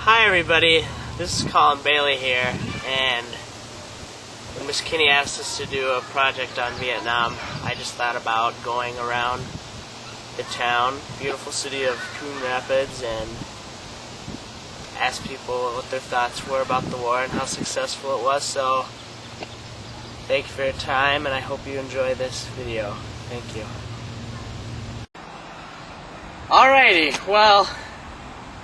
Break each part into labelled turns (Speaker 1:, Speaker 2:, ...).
Speaker 1: Hi everybody, this is Colin Bailey here, and when Miss Kinney asked us to do a project on Vietnam, I just thought about going around the town, beautiful city of Coon Rapids, and ask people what their thoughts were about the war and how successful it was. So, thank you for your time, and I hope you enjoy this video. Thank you. Alrighty, well,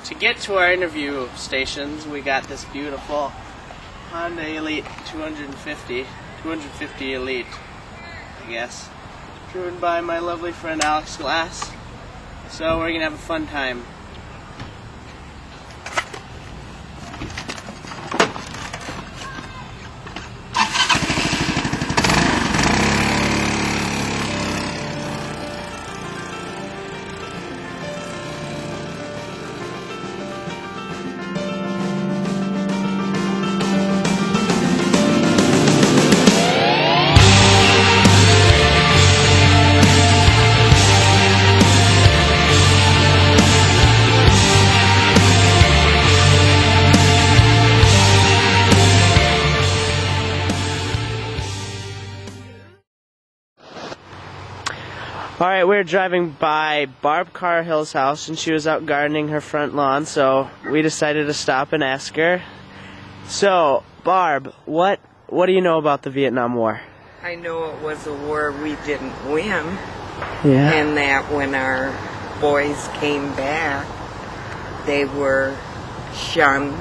Speaker 1: to get to our interview stations, we got this beautiful Honda Elite 250 Elite, I guess, driven by my lovely friend Alex Glass. So we're gonna have a fun time. Alright, we're driving by Barb Carhill's house, and she was out gardening her front lawn, so we decided to stop and ask her. So, Barb, what do you know about the Vietnam War?
Speaker 2: I know it was a war we didn't win,
Speaker 1: Yeah.
Speaker 2: and that when our boys came back, they were shunned.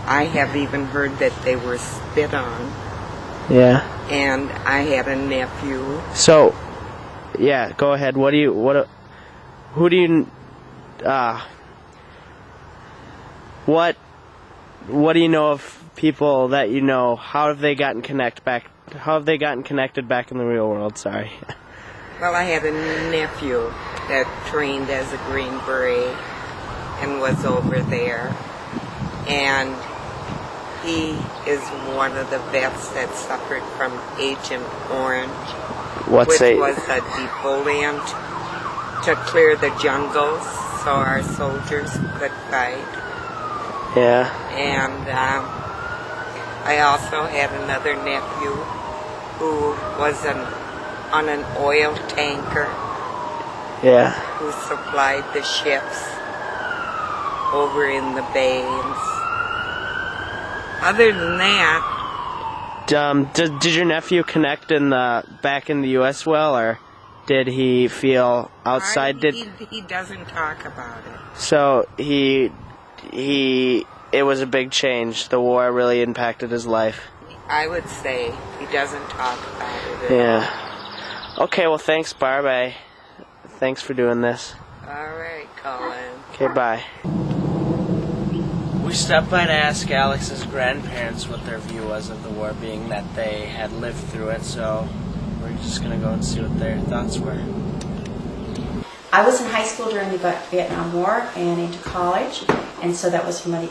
Speaker 2: I have even heard that they were spit on.
Speaker 1: Yeah.
Speaker 2: And I had a nephew.
Speaker 1: So, yeah, go ahead. Who do you know of people that you know? How have they gotten connected back in the real world? Sorry.
Speaker 2: Well, I had a nephew that trained as a Green Beret and was over there. And he is one of the vets that suffered from Agent Orange, which was a defoliant to clear the jungles so our soldiers could fight.
Speaker 1: Yeah.
Speaker 2: And I also had another nephew who was on an oil tanker.
Speaker 1: Yeah.
Speaker 2: Who supplied the ships over in the bay. Other than that,
Speaker 1: did your nephew connect back in the U.S. well, or did he feel outside?
Speaker 2: He doesn't talk about it.
Speaker 1: So it was a big change. The war really impacted his life.
Speaker 2: I would say he doesn't talk about it
Speaker 1: at all. Okay, well, thanks, Barb. Thanks for doing this.
Speaker 2: All right, Colin.
Speaker 1: Okay, bye. We stopped by to ask Alex's grandparents what their view was of the war, being that they had lived through it, so we're just going to go and see what their thoughts were.
Speaker 3: I was in high school during the Vietnam War and into college, and so that was from the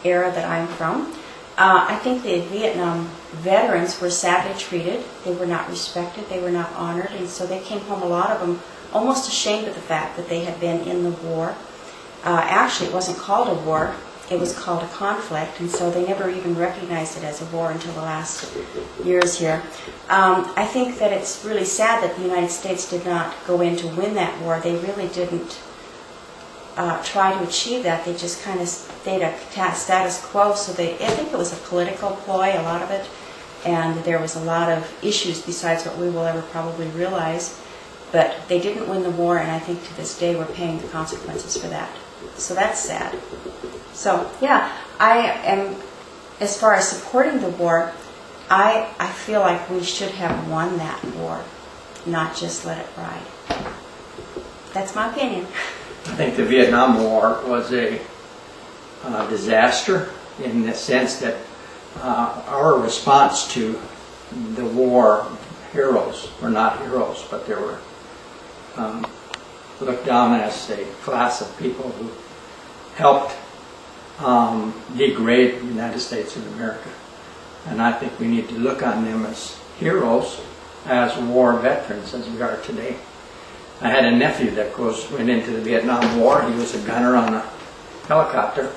Speaker 3: era that I'm from. I think the Vietnam veterans were sadly treated. They were not respected, they were not honored, and so they came home, a lot of them, almost ashamed of the fact that they had been in the war. Actually, it wasn't called a war. It was called a conflict, and so they never even recognized it as a war until the last years here. I think that it's really sad that the United States did not go in to win that war. They really didn't try to achieve that. They just kind of stayed a status quo. So I think it was a political ploy, a lot of it, and there was a lot of issues besides what we will ever probably realize. But they didn't win the war, and I think to this day we're paying the consequences for that. So that's sad. So, yeah, I am, as far as supporting the war, I feel like we should have won that war, not just let it ride. That's my opinion.
Speaker 4: I think the Vietnam War was a disaster in the sense that our response to the war, heroes were not heroes, but they were looked down as a class of people who helped degrade the United States of America. And I think we need to look on them as heroes, as war veterans, as we are today. I had a nephew that went into the Vietnam War. He was a gunner on a helicopter,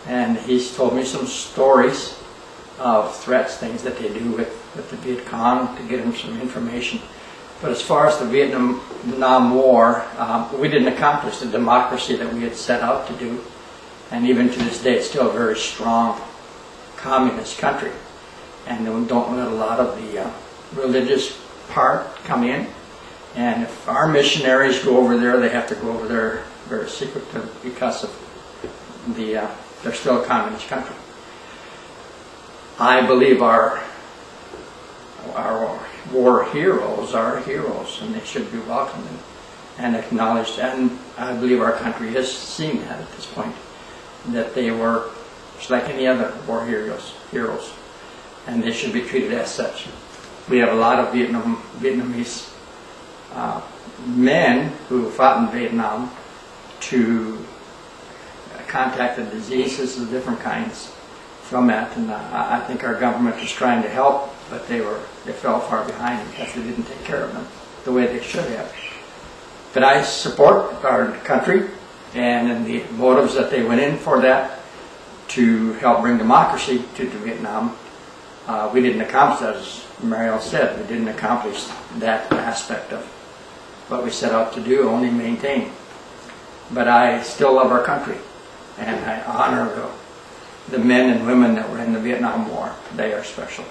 Speaker 4: And he's told me some stories of threats, things that they do with the Viet Cong to get him some information. But as far as the Vietnam War, we didn't accomplish the democracy that we had set out to do. And even to this day, it's still a very strong communist country. And they don't let a lot of the religious part come in. And if our missionaries go over there, they have to go over there very secretive because of they're still a communist country. I believe our war heroes are heroes, and they should be welcomed and acknowledged. And I believe our country has seen that at this point, that they were just like any other war heroes, and they should be treated as such. We have a lot of Vietnamese men who fought in Vietnam to contact the diseases of different kinds from that, and I think our government is trying to help, but they fell far behind because they didn't take care of them the way they should have. But I support our country and in the motives that they went in for that to help bring democracy to Vietnam. We didn't accomplish that, as Mariel said. We didn't accomplish that aspect of what we set out to do, only maintain. But I still love our country, and I honor the men and women that were in the Vietnam War. They are special.